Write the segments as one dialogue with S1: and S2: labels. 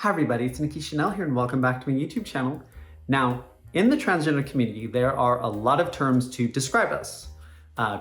S1: Hi everybody, it's Nikki here and welcome back to my YouTube channel. Now, in the transgender community, there are a lot of terms to describe us.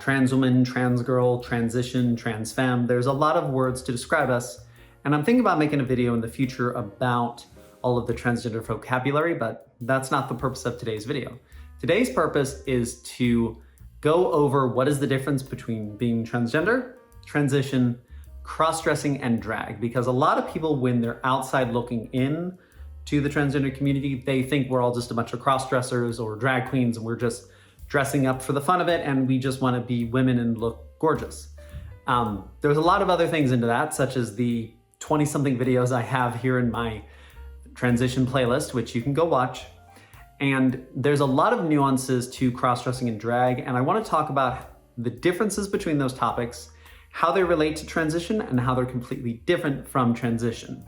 S1: Trans woman, trans girl, transition, trans femme. There's a lot of words to describe us. And I'm thinking about making a video in the future about all of the transgender vocabulary, but that's not the purpose of today's video. Today's purpose is to go over what is the difference between being transgender, transition, cross-dressing, and drag, because a lot of people, when they're outside looking in to the transgender community, they think we're all just a bunch of cross-dressers or drag queens and we're just dressing up for the fun of it and we just want to be women and look gorgeous. There's a lot of other things into that, such as the 20-something videos I have here in my transition playlist, which you can go watch. And there's a lot of nuances to cross-dressing and drag, and I want to talk about the differences between those topics, how they relate to transition, and how they're completely different from transition.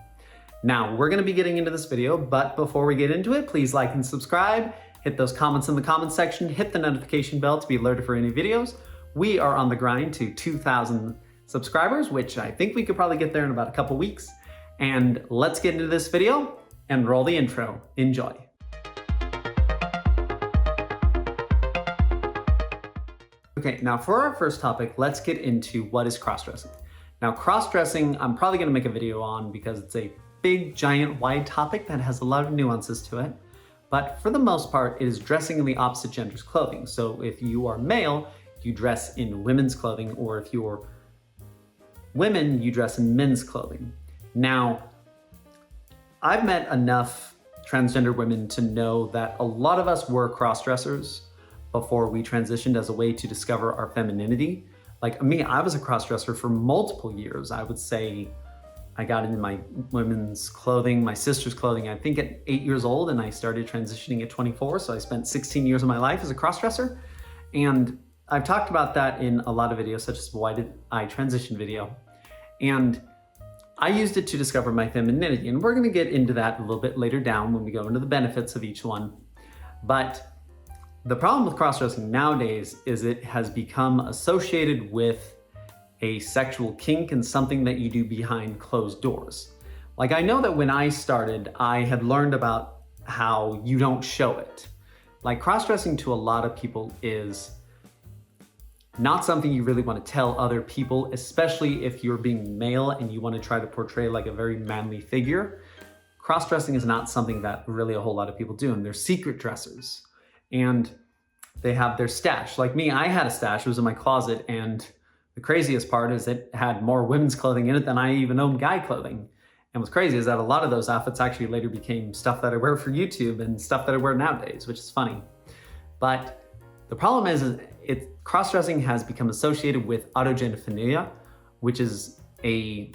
S1: Now, we're gonna be getting into this video, but before we get into it, please like and subscribe, hit those comments in the comments section, hit the notification bell to be alerted for any videos. We are on the grind to 2,000 subscribers, which I think we could probably get there in about a couple weeks. And let's get into this video and roll the intro. Enjoy. Okay, now for our first topic, let's get into what is cross-dressing. Now, cross-dressing, I'm probably gonna make a video on because it's a big, giant, wide topic that has a lot of nuances to it. But for the most part, it is dressing in the opposite gender's clothing. So if you are male, you dress in women's clothing, or if you're women, you dress in men's clothing. Now, I've met enough transgender women to know that a lot of us were cross-dressers before we transitioned as a way to discover our femininity. Like me, I was a cross-dresser for multiple years. I would say I got into my women's clothing, my sister's clothing, I think at 8 years old, and I started transitioning at 24. So I spent 16 years of my life as a cross-dresser. And I've talked about that in a lot of videos, such as Why Did I Transition video. And I used it to discover my femininity. And we're gonna get into that a little bit later down when we go into the benefits of each one. But the problem with cross-dressing nowadays is it has become associated with a sexual kink and something that you do behind closed doors. Like, I know that when I started, I had learned about how you don't show it. Like, cross-dressing to a lot of people is not something you really want to tell other people, especially if you're being male and you want to try to portray like a very manly figure. Cross-dressing is not something that really a whole lot of people do, and they're secret dressers. And they have their stash. Like me, I had a stash, it was in my closet, and the craziest part is it had more women's clothing in it than I even owned guy clothing. And what's crazy is that a lot of those outfits actually later became stuff that I wear for YouTube and stuff that I wear nowadays, which is funny. But the problem is cross-dressing has become associated with autogenophilia, which is a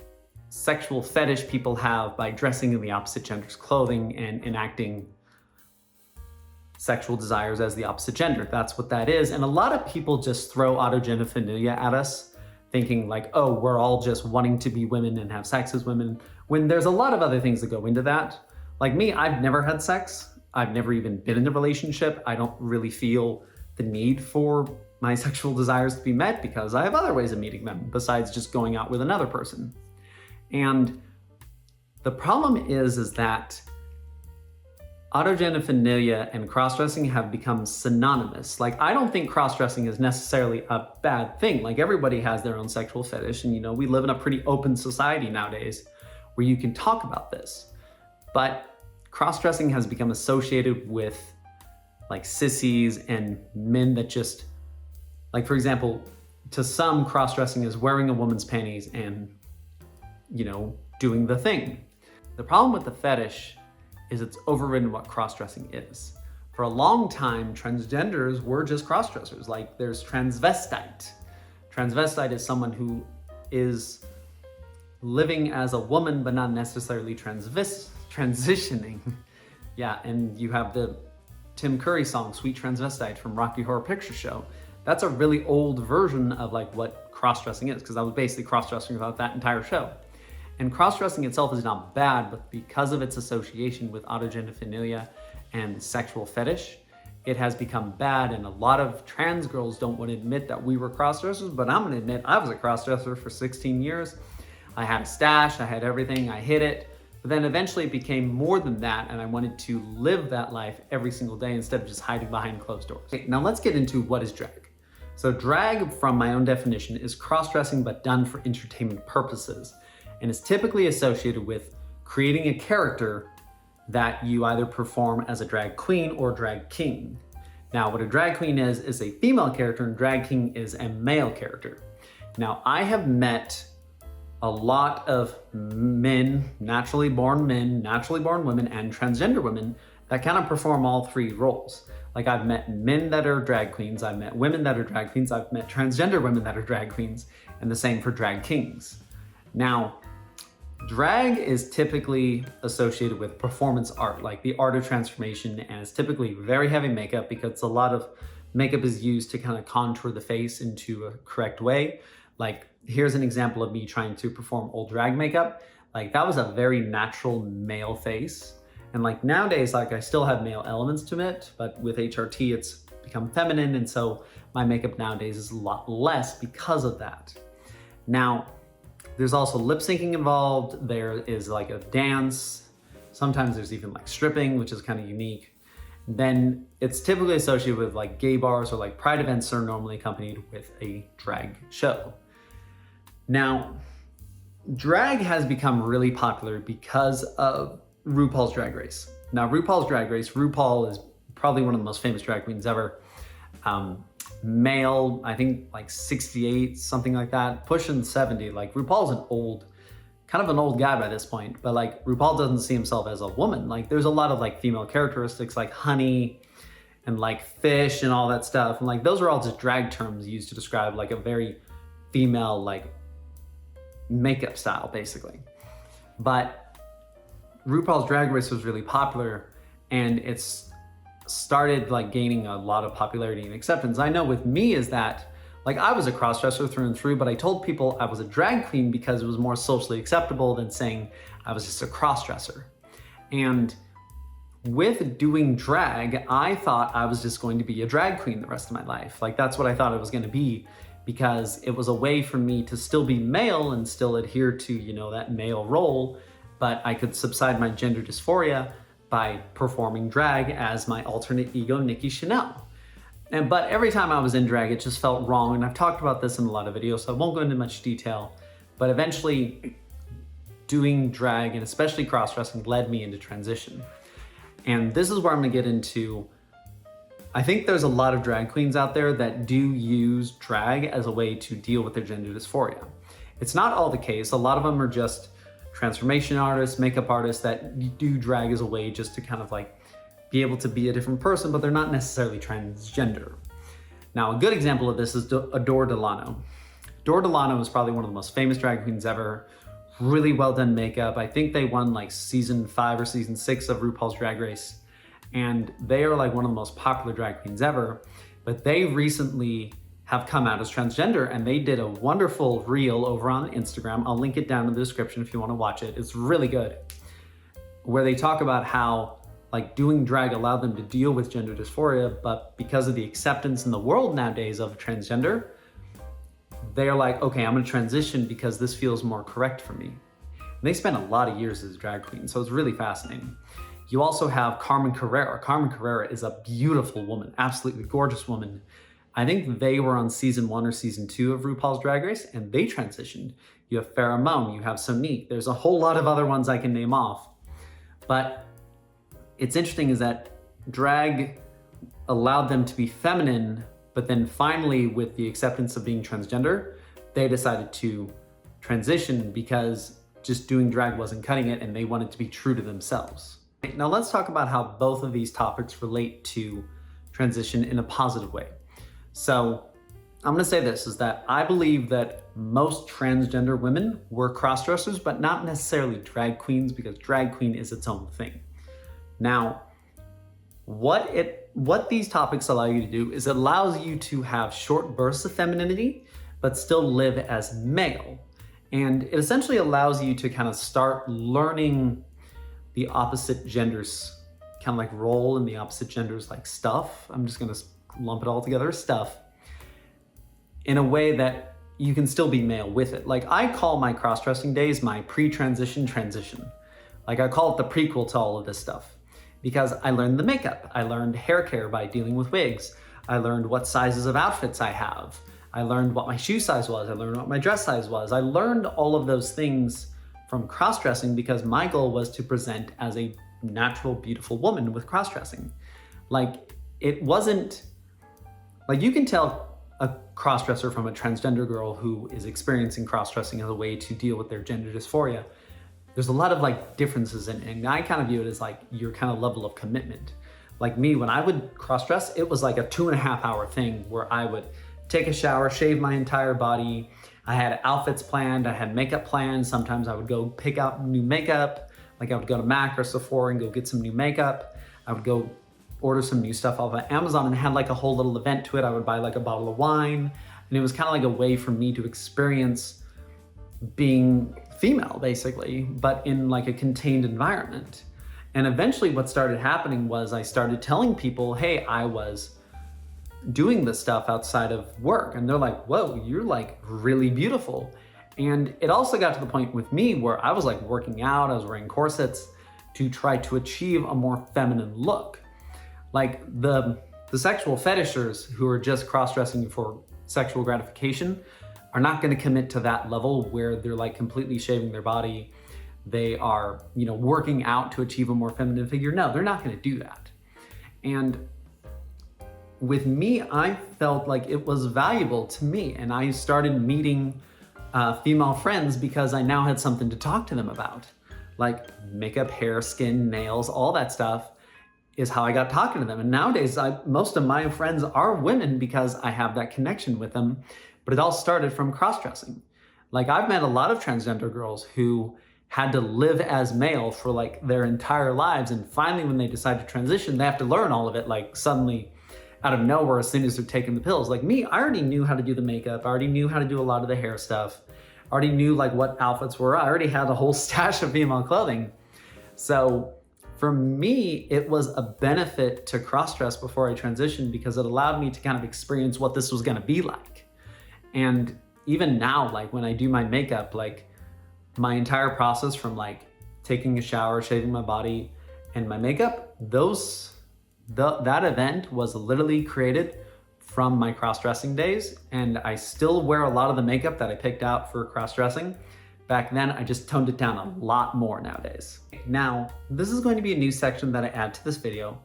S1: sexual fetish people have by dressing in the opposite gender's clothing and enacting sexual desires as the opposite gender. That's what that is. And a lot of people just throw autogenophilia at us, thinking like, oh, we're all just wanting to be women and have sex as women, when there's a lot of other things that go into that. Like me, I've never had sex. I've never even been in a relationship. I don't really feel the need for my sexual desires to be met because I have other ways of meeting them besides just going out with another person. And the problem is that autogenophilia and cross-dressing have become synonymous. Like, I don't think cross-dressing is necessarily a bad thing. Like, everybody has their own sexual fetish, and we live in a pretty open society nowadays where you can talk about this. But cross-dressing has become associated with like sissies and men that just, like, for example, to some, cross-dressing is wearing a woman's panties and, doing the thing. The problem with the fetish is it's overridden what cross-dressing is. For a long time, transgenders were just cross-dressers. Like, there's transvestite. Transvestite is someone who is living as a woman, but not necessarily transitioning. Yeah, and you have the Tim Curry song, Sweet Transvestite from Rocky Horror Picture Show. That's a really old version of like what cross-dressing is, because I was basically cross-dressing about that entire show. And cross-dressing itself is not bad, but because of its association with autogenophilia and sexual fetish, it has become bad. And a lot of trans girls don't want to admit that we were cross-dressers, but I'm gonna admit I was a cross-dresser for 16 years. I had a stash, I had everything, I hid it. But then eventually it became more than that, and I wanted to live that life every single day instead of just hiding behind closed doors. Okay, now let's get into what is drag. So drag, from my own definition, is cross-dressing but done for entertainment purposes, and is typically associated with creating a character that you either perform as a drag queen or drag king. Now, what a drag queen is a female character, and drag king is a male character. Now, I have met a lot of men, naturally born women, and transgender women that kind of perform all three roles. Like, I've met men that are drag queens, I've met women that are drag queens, I've met transgender women that are drag queens, and the same for drag kings. Now, drag is typically associated with performance art, like the art of transformation, and it's typically very heavy makeup because a lot of makeup is used to kind of contour the face into a correct way. Like, here's an example of me trying to perform old drag makeup. Like, that was a very natural male face. And like nowadays, like, I still have male elements to it, but with HRT, it's become feminine. And so my makeup nowadays is a lot less because of that. Now, there's also lip syncing involved. There is like a dance. Sometimes there's even like stripping, which is kind of unique. Then it's typically associated with like gay bars or like pride events are normally accompanied with a drag show. Now, drag has become really popular because of RuPaul's Drag Race. Now, RuPaul is probably one of the most famous drag queens ever. Male, I think like 68, something like that, pushing 70. Like, RuPaul's kind of an old guy by this point, but like RuPaul doesn't see himself as a woman. Like, there's a lot of like female characteristics like honey and like fish and all that stuff. And like, those are all just drag terms used to describe like a very female like makeup style, basically. But RuPaul's Drag Race was really popular, and it's started like gaining a lot of popularity and acceptance. I know with me is that like, I was a crossdresser through and through, but I told people I was a drag queen because it was more socially acceptable than saying I was just a crossdresser. And with doing drag, I thought I was just going to be a drag queen the rest of my life. Like, that's what I thought it was going to be, because it was a way for me to still be male and still adhere to, you know, that male role, but I could subside my gender dysphoria by performing drag as my alternate ego, Nikki Chanel. But every time I was in drag, it just felt wrong. And I've talked about this in a lot of videos, so I won't go into much detail. But eventually, doing drag, and especially cross-dressing, led me into transition. And this is where I'm gonna get into, I think there's a lot of drag queens out there that do use drag as a way to deal with their gender dysphoria. It's not all the case. A lot of them are just transformation artists, makeup artists that do drag as a way just to kind of like be able to be a different person, but they're not necessarily transgender. Now, a good example of this is Adore Delano. Adore Delano is probably one of the most famous drag queens ever. Really well done makeup. I think they won like season 5 or season 6 of RuPaul's Drag Race. And they are like one of the most popular drag queens ever. But they recently have come out as transgender, and they did a wonderful reel over on Instagram. I'll link it down in the description if you want to watch it. It's really good. Where they talk about how like doing drag allowed them to deal with gender dysphoria, but because of the acceptance in the world nowadays of transgender, they're like, okay, I'm gonna transition because this feels more correct for me. And they spent a lot of years as drag queens, so it's really fascinating. You also have Carmen Carrera. Carmen Carrera is a beautiful woman, absolutely gorgeous woman. I think they were on season 1 or season 2 of RuPaul's Drag Race, and they transitioned. You have Farrah Moan, you have Sonique. There's a whole lot of other ones I can name off. But it's interesting is that drag allowed them to be feminine, but then finally, with the acceptance of being transgender, they decided to transition because just doing drag wasn't cutting it, and they wanted to be true to themselves. Now let's talk about how both of these topics relate to transition in a positive way. So I'm gonna say this, is that I believe that most transgender women were crossdressers, but not necessarily drag queens, because drag queen is its own thing. Now, what these topics allow you to do is it allows you to have short bursts of femininity, but still live as male. And it essentially allows you to kind of start learning the opposite genders kind of like role and the opposite genders like stuff. I'm just gonna lump it all together as stuff in a way that you can still be male with it. Like, I call my cross-dressing days my pre-transition transition. Like I call it the prequel to all of this stuff because I learned the makeup. I learned hair care by dealing with wigs. I learned what sizes of outfits I have. I learned what my shoe size was. I learned what my dress size was. I learned all of those things from cross-dressing because my goal was to present as a natural, beautiful woman with cross-dressing. Like it wasn't, like you can tell a cross-dresser from a transgender girl who is experiencing cross-dressing as a way to deal with their gender dysphoria. There's a lot of like differences in it, and I kind of view it as like your kind of level of commitment. Like me, when I would cross-dress, it was like a 2.5 hour thing where I would take a shower, shave my entire body. I had outfits planned, I had makeup planned. Sometimes I would go pick out new makeup. Like I would go to MAC or Sephora and go get some new makeup. I would go order some new stuff off of Amazon and had like a whole little event to it. I would buy like a bottle of wine, and it was kind of like a way for me to experience being female basically, but in like a contained environment. And eventually what started happening was I started telling people, hey, I was doing this stuff outside of work. And they're like, whoa, you're like really beautiful. And it also got to the point with me where I was like working out, I was wearing corsets to try to achieve a more feminine look. Like the sexual fetishers who are just cross-dressing for sexual gratification are not going to commit to that level where they're like completely shaving their body. They are, working out to achieve a more feminine figure. No, they're not going to do that. And with me, I felt like it was valuable to me, and I started meeting female friends because I now had something to talk to them about. Like makeup, hair, skin, nails, all that stuff is how I got talking to them. And nowadays, most of my friends are women because I have that connection with them, but it all started from cross-dressing. Like I've met a lot of transgender girls who had to live as male for like their entire lives, and finally when they decide to transition, they have to learn all of it like suddenly out of nowhere as soon as they're taking the pills. Like me, I already knew how to do the makeup. I already knew how to do a lot of the hair stuff. I already knew like what outfits were. I already had a whole stash of female clothing. So for me, it was a benefit to cross-dress before I transitioned because it allowed me to kind of experience what this was gonna be like. And even now, like when I do my makeup, like my entire process from like taking a shower, shaving my body, and my makeup, that event was literally created from my cross-dressing days, and I still wear a lot of the makeup that I picked out for cross-dressing. Back then, I just toned it down a lot more nowadays. Now, this is going to be a new section that I add to this video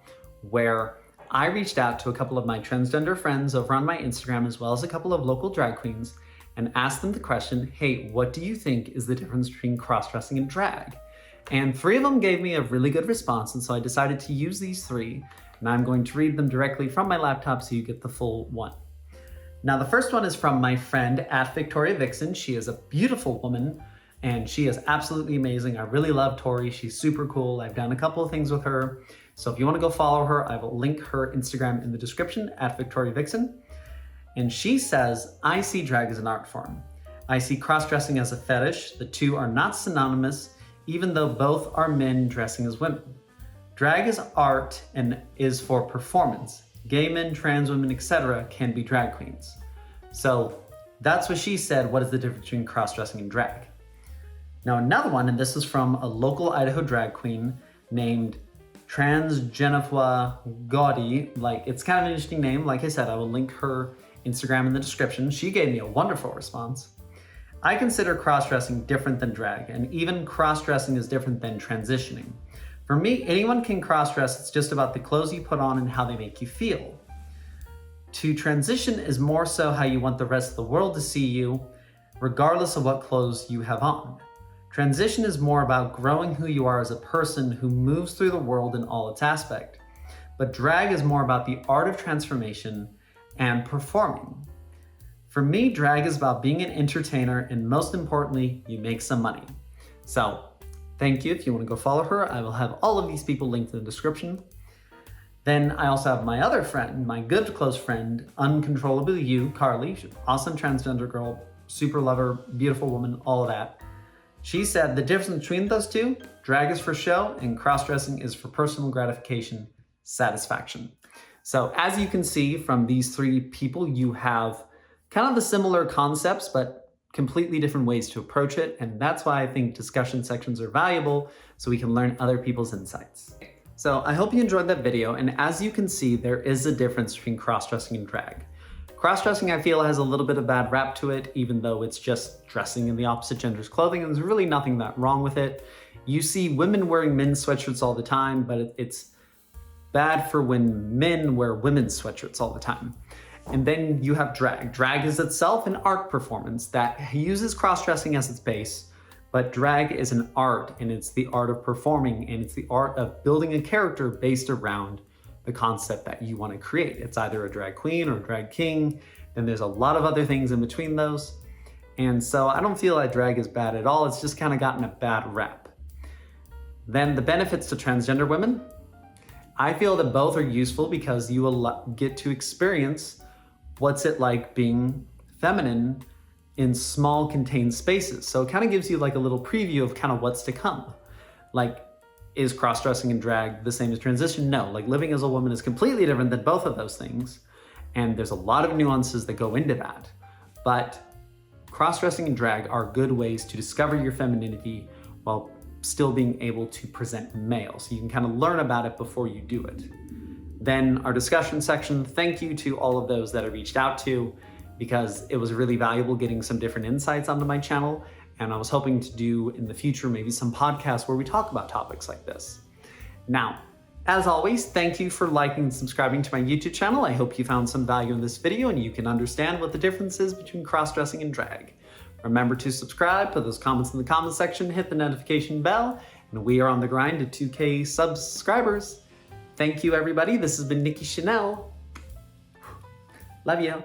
S1: where I reached out to a couple of my transgender friends over on my Instagram, as well as a couple of local drag queens, and asked them the question, hey, what do you think is the difference between cross-dressing and drag? And 3 of them gave me a really good response, and so I decided to use these 3, and I'm going to read them directly from my laptop so you get the full one. Now, the first one is from my friend at Victoria Vixen. She is a beautiful woman, and she is absolutely amazing. I really love Tori. She's super cool. I've done a couple of things with her. So if you want to go follow her, I will link her Instagram in the description at Victoria Vixen. And she says, I see drag as an art form. I see cross-dressing as a fetish. The two are not synonymous, even though both are men dressing as women. Drag is art and is for performance. Gay men, trans women, etc. can be drag queens. So that's what she said. What is the difference between cross-dressing and drag? Now another one, and this is from a local Idaho drag queen named Transgender Gaudy. Like, it's kind of an interesting name. Like I said, I will link her Instagram in the description. She gave me a wonderful response. I consider cross-dressing different than drag, and even cross-dressing is different than transitioning. For me, anyone can cross-dress. It's just about the clothes you put on and how they make you feel. To transition is more so how you want the rest of the world to see you, regardless of what clothes you have on. Transition is more about growing who you are as a person who moves through the world in all its aspect. But drag is more about the art of transformation and performing. For me, drag is about being an entertainer, and most importantly, you make some money. So, thank you. If you want to go follow her, I will have all of these people linked in the description. Then I also have my other friend, my good close friend, Uncontrollably You, Carly. She's an awesome transgender girl, super lover, beautiful woman, all of that. She said the difference between those two, drag is for show and cross-dressing is for personal gratification, satisfaction. So as you can see from these 3 people, you have kind of the similar concepts, but completely different ways to approach it, and that's why I think discussion sections are valuable, so we can learn other people's insights. So I hope you enjoyed that video, and as you can see, there is a difference between cross-dressing and drag. Cross-dressing, I feel, has a little bit of bad rap to it, even though it's just dressing in the opposite gender's clothing, and there's really nothing that wrong with it. You see women wearing men's sweatshirts all the time, but it's bad for when men wear women's sweatshirts all the time. And then you have drag. Drag is itself an art performance that uses cross-dressing as its base, but drag is an art, and it's the art of performing, and it's the art of building a character based around the concept that you want to create. It's either a drag queen or a drag king, and there's a lot of other things in between those. And so I don't feel like drag is bad at all, it's just kind of gotten a bad rap. Then the benefits to transgender women. I feel that both are useful because you will get to experience what's it like being feminine in small contained spaces. So it kind of gives you like a little preview of kind of what's to come. Like, is cross-dressing and drag the same as transition? No, like living as a woman is completely different than both of those things. And there's a lot of nuances that go into that. But cross-dressing and drag are good ways to discover your femininity while still being able to present male. So you can kind of learn about it before you do it. Then our discussion section, thank you to all of those that I reached out to, because it was really valuable getting some different insights onto my channel. And I was hoping to do in the future, maybe some podcasts where we talk about topics like this. Now, as always, thank you for liking and subscribing to my YouTube channel. I hope you found some value in this video and you can understand what the difference is between cross-dressing and drag. Remember to subscribe, put those comments in the comment section, hit the notification bell, and we are on the grind to 2K subscribers. Thank you, everybody. This has been Nikki Chanel. Love you.